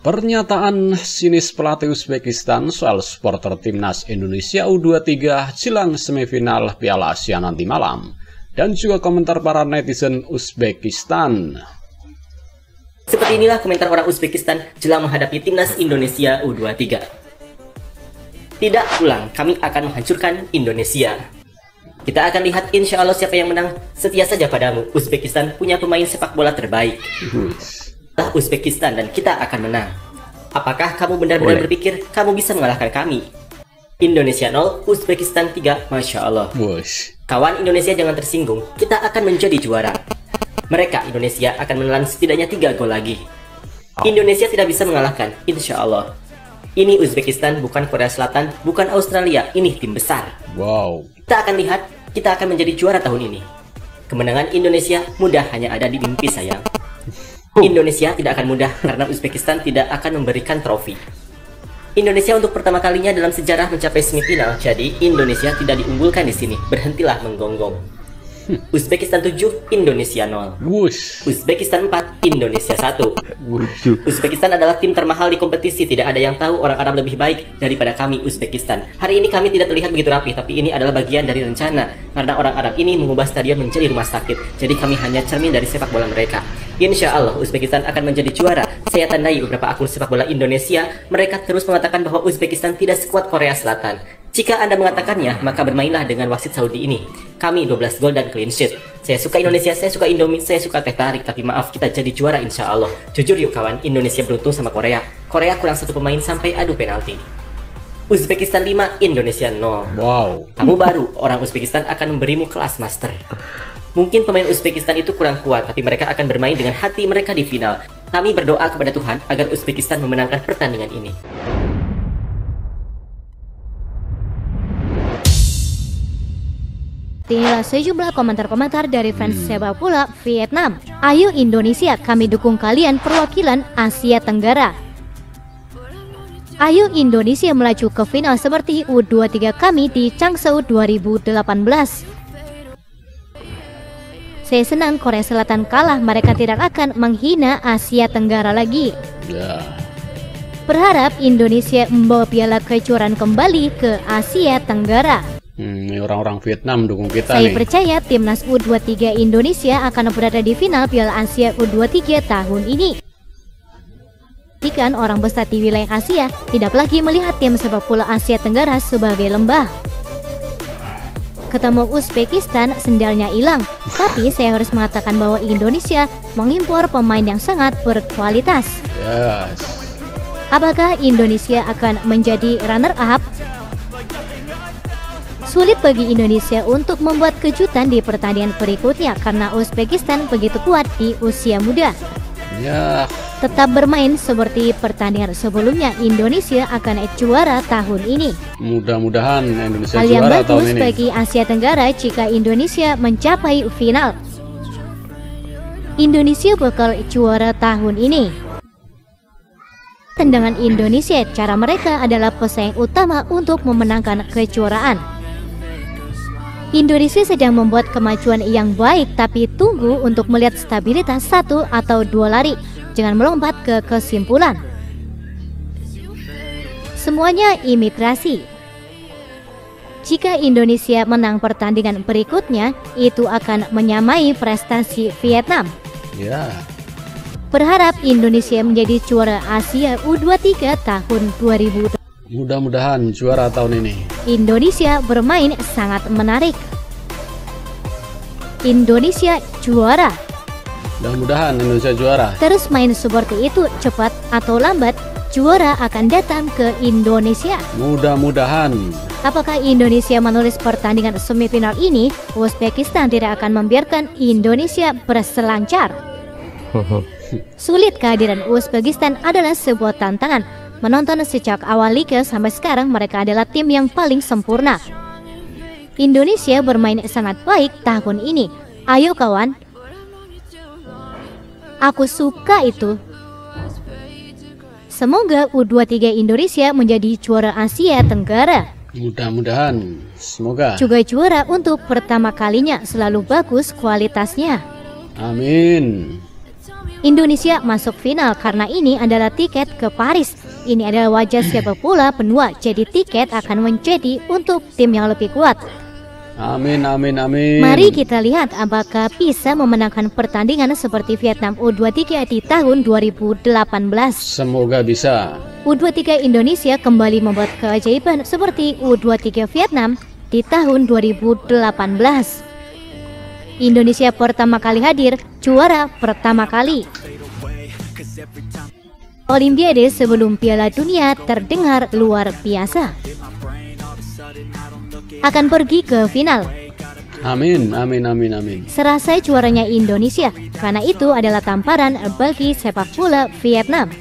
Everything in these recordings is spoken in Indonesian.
Pernyataan sinis pelatih Uzbekistan soal supporter timnas Indonesia U23 jelang semifinal Piala Asia nanti malam. Dan juga komentar para netizen Uzbekistan. Seperti inilah komentar orang Uzbekistan jelang menghadapi timnas Indonesia U23. Tidak pulang, kami akan menghancurkan Indonesia. Kita akan lihat insya Allah siapa yang menang. Setia saja padamu, Uzbekistan punya pemain sepak bola terbaik. Uzbekistan dan kita akan menang. Apakah kamu benar-benar berpikir kamu bisa mengalahkan kami? Indonesia 0, Uzbekistan 3, Masya Allah. Kawan Indonesia jangan tersinggung, kita akan menjadi juara. Mereka Indonesia akan menelan setidaknya 3 gol lagi. Indonesia tidak bisa mengalahkan, insya Allah. Ini Uzbekistan, bukan Korea Selatan, bukan Australia, ini tim besar. Kita akan lihat, kita akan menjadi juara tahun ini. Kemenangan Indonesia mudah hanya ada di mimpi, sayang. Indonesia tidak akan mudah karena Uzbekistan tidak akan memberikan trofi. Indonesia untuk pertama kalinya dalam sejarah mencapai semifinal, jadi Indonesia tidak diunggulkan di sini. Berhentilah menggonggong. Uzbekistan 7, Indonesia 0. Uzbekistan 4, Indonesia 1. Uzbekistan adalah tim termahal di kompetisi. Tidak ada yang tahu orang Arab lebih baik daripada kami, Uzbekistan. Hari ini kami tidak terlihat begitu rapi, tapi ini adalah bagian dari rencana. Karena orang Arab ini mengubah stadion menjadi rumah sakit. Jadi kami hanya cermin dari sepak bola mereka. Insya Allah Uzbekistan akan menjadi juara. Saya tandai beberapa akun sepak bola Indonesia. Mereka terus mengatakan bahwa Uzbekistan tidak sekuat Korea Selatan. Jika Anda mengatakannya, maka bermainlah dengan wasit Saudi ini. Kami 12 gol dan clean sheet. Saya suka Indonesia, saya suka Indomie, saya suka teh tarik. Tapi maaf, kita jadi juara insya Allah. Jujur yuk kawan, Indonesia beruntung sama Korea. Korea kurang 1 pemain sampai adu penalti. Uzbekistan 5, Indonesia 0. Kamu baru, orang Uzbekistan akan memberimu kelas master. Mungkin pemain Uzbekistan itu kurang kuat, tapi mereka akan bermain dengan hati mereka di final. Kami berdoa kepada Tuhan agar Uzbekistan memenangkan pertandingan ini. Inilah sejumlah komentar-komentar dari fans sepak bola Vietnam. Ayo Indonesia, kami dukung kalian perwakilan Asia Tenggara. Ayo Indonesia melaju ke final seperti U23 kami di Changseu 2018. Saya senang Korea Selatan kalah, mereka tidak akan menghina Asia Tenggara lagi. Berharap Indonesia membawa piala kejuaraan kembali ke Asia Tenggara. Ini orang-orang Vietnam dukung kita. Saya percaya timnas U23 Indonesia akan berada di final Piala Asia U23 tahun ini. Jika orang besar di wilayah Asia tidak lagi melihat tim sepak bola Asia Tenggara sebagai lembah. Ketemu Uzbekistan, sendalnya hilang. Tapi saya harus mengatakan bahwa Indonesia mengimpor pemain yang sangat berkualitas. Apakah Indonesia akan menjadi runner-up? Sulit bagi Indonesia untuk membuat kejutan di pertandingan berikutnya karena Uzbekistan begitu kuat di usia muda. Tetap bermain seperti pertandingan sebelumnya, Indonesia akan juara tahun ini. Mudah-mudahan Indonesia hal yang juara tahun bagus ini bagi Asia Tenggara jika Indonesia mencapai final. Indonesia bakal juara tahun ini. Tendangan Indonesia, cara mereka adalah pesaing utama untuk memenangkan kejuaraan. Indonesia sedang membuat kemajuan yang baik, tapi tunggu untuk melihat stabilitas 1 atau 2 lari. Jangan melompat ke kesimpulan. Semuanya imigrasi. Jika Indonesia menang pertandingan berikutnya, itu akan menyamai prestasi Vietnam. Berharap Indonesia menjadi juara Asia U23 tahun 2020. Mudah-mudahan juara tahun ini. Indonesia bermain sangat menarik. Indonesia juara. Mudah-mudahan Indonesia juara. Terus main seperti itu, cepat atau lambat, juara akan datang ke Indonesia. Mudah-mudahan. Apakah Indonesia menulis pertandingan semifinal ini? Uzbekistan tidak akan membiarkan Indonesia berselancar. Sulit, kehadiran Uzbekistan adalah sebuah tantangan. Menonton sejak awal liga sampai sekarang, mereka adalah tim yang paling sempurna. Indonesia bermain sangat baik tahun ini. Ayo kawan, aku suka itu. Semoga U23 Indonesia menjadi juara Asia Tenggara. Mudah-mudahan, semoga. Juga juara untuk pertama kalinya, selalu bagus kualitasnya. Amin. Indonesia masuk final karena ini adalah tiket ke Paris. Ini adalah wajah siapa pula penua, jadi tiket akan menjadi untuk tim yang lebih kuat. Amin, amin, amin. Mari kita lihat apakah bisa memenangkan pertandingan seperti Vietnam U23 di tahun 2018. Semoga bisa. U23 Indonesia kembali membuat keajaiban seperti U23 Vietnam di tahun 2018. Indonesia pertama kali hadir, juara pertama kali. Olimpiade sebelum Piala Dunia terdengar luar biasa. Akan pergi ke final. Amin, amin, amin, amin. Serasa juaranya Indonesia, karena itu adalah tamparan bagi sepak bola Vietnam.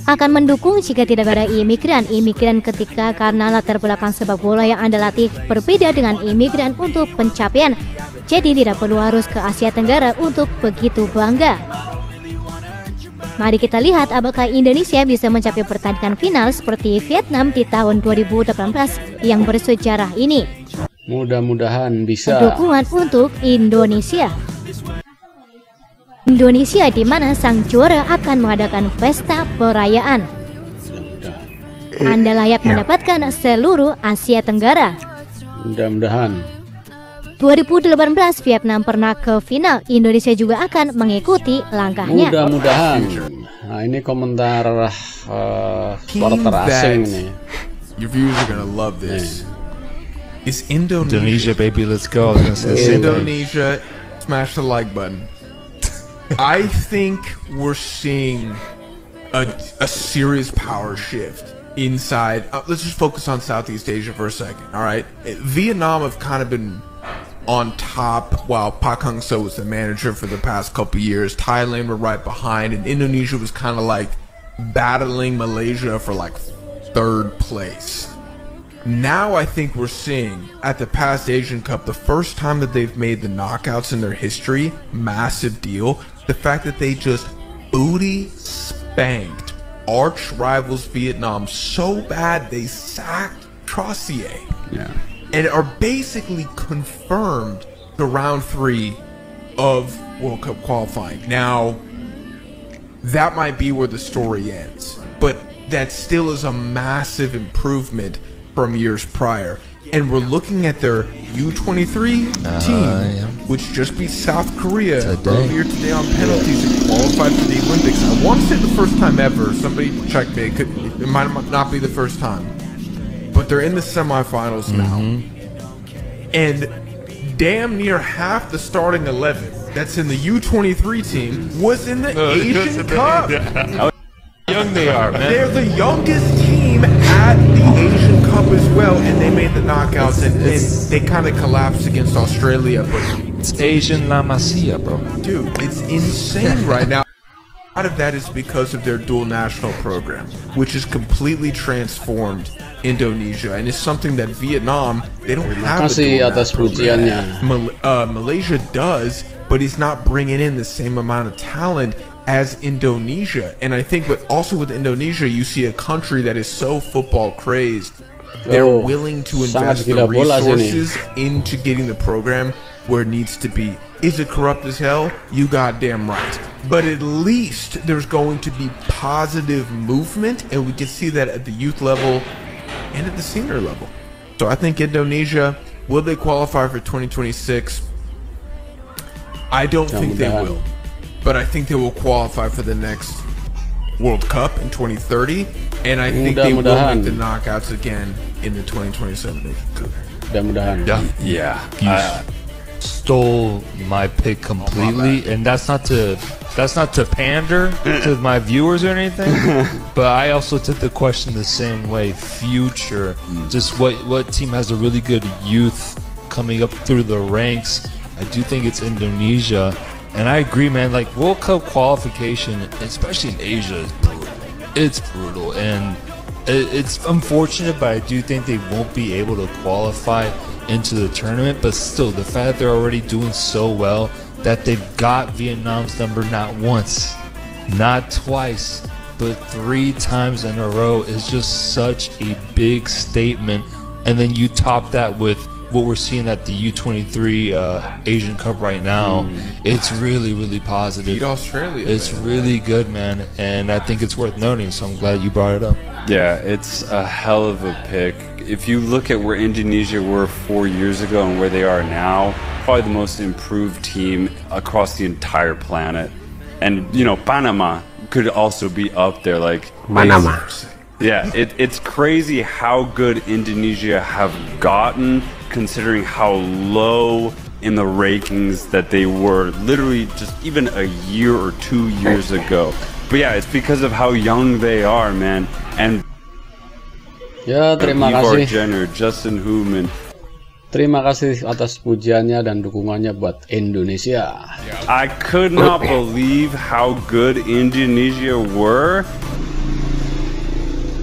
Akan mendukung jika tidak ada imigran ketika karena latar belakang sepak bola yang Anda latih berbeda dengan imigran untuk pencapaian. Jadi tidak perlu harus ke Asia Tenggara untuk begitu bangga. Mari kita lihat apakah Indonesia bisa mencapai pertandingan final seperti Vietnam di tahun 2018 yang bersejarah ini. Mudah-mudahan bisa. Dukungan untuk Indonesia. Indonesia di mana sang juara akan mengadakan pesta perayaan. Anda layak mendapatkan seluruh Asia Tenggara. Mudah-mudahan. 2018 Vietnam pernah ke final, Indonesia juga akan mengikuti langkahnya. Mudah-mudahan. Nah, ini komentar supporter asing nih. Your viewers are gonna love this. Is Indonesia, baby, let's go. Indonesia, smash the like button. I think we're seeing a serious power shift inside. Let's just focus on Southeast Asia for a second. All right, Vietnam have kind of been on top while Park Hang-seo was the manager for the past couple years. Thailand were right behind, and Indonesia was kind of like battling Malaysia for like third place. Now I think we're seeing at the past Asian Cup, the first time that they've made the knockouts in their history, massive deal. The fact that they just booty spanked arch rivals Vietnam so bad they sacked Trossier. Yeah. And are basically confirmed to round 3 of World Cup qualifying. Now, that might be where the story ends, but that still is a massive improvement from years prior. And we're looking at their U23 team, which just beat South Korea earlier today on penalties and qualified for the Olympics. I want to say the first time ever. Somebody check me. It might not be the first time. But they're in the semifinals now. And damn near half the starting 11 that's in the U23 team was in the Asian Cup. How young they are, man. They're the youngest team at the Asian Cup as well, and they made the knockouts, and they kind of collapsed against Australia. But it's Asian La Masia, bro. Dude, it's insane right now. A lot of that is because of their dual national program, which has completely transformed Indonesia, and it's something that Vietnam, they don't have a dual national program. Malaysia does, but it's not bringing in the same amount of talent as Indonesia. And I think also with Indonesia, you see a country that is so football crazed, they're willing to invest the resources into getting the program where it needs to be. Is it corrupt as hell? You goddamn right. But at least there's going to be positive movement, and we can see that at the youth level and at the senior level. So I think Indonesia, will they qualify for 2026? I don't think they will. But I think they will qualify for the next World Cup in 2030, and I think they will make the knockouts again in the 2027 Asian Cup. Yeah. Stole my pick completely, and that's not to pander to my viewers or anything, but I also took the question the same way. Future, just what team has a really good youth coming up through the ranks? I do think it's Indonesia. And I agree, man, like World Cup qualification, especially in Asia, is brutal. It's brutal, and it's unfortunate, but I do think they won't be able to qualify into the tournament. But still, the fact that they're already doing so well, that they've got Vietnam's number not once, not twice, but 3 times in a row is just such a big statement. And then you top that with what we're seeing at the U23 Asian Cup right now, it's really, really positive. Beat Australia. It's man. really good, man, and I think it's worth noting. So I'm glad you brought it up. Yeah, it's a hell of a pick. If you look at where Indonesia were 4 years ago and where they are now, probably the most improved team across the entire planet. And you know, Panama could also be up there, like Panama. Yeah, it's crazy how good Indonesia have gotten, considering how low in the rankings that they were literally just even a year or 2 years ago. But yeah, it's because of how young they are, man. And Ya, terima Ivar kasih. Jenner, Justin Human. Terima kasih atas pujiannya dan dukungannya buat Indonesia. I could not believe how good Indonesia were.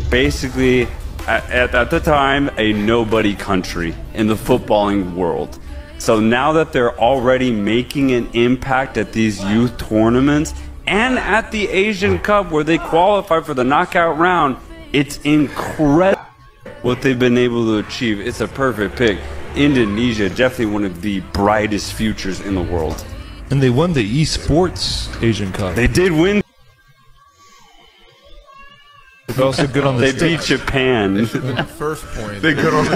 Basically, at the time, a nobody country in the footballing world. So now that they're already making an impact at these youth tournaments and at the Asian Cup where they qualify for the knockout round, it's incredible what they've been able to achieve. It's a perfect pick. Indonesia, definitely one of the brightest futures in the world. And they won the esports Asian Cup. They did win. They're also good on the They beat Japan. First point. They good on the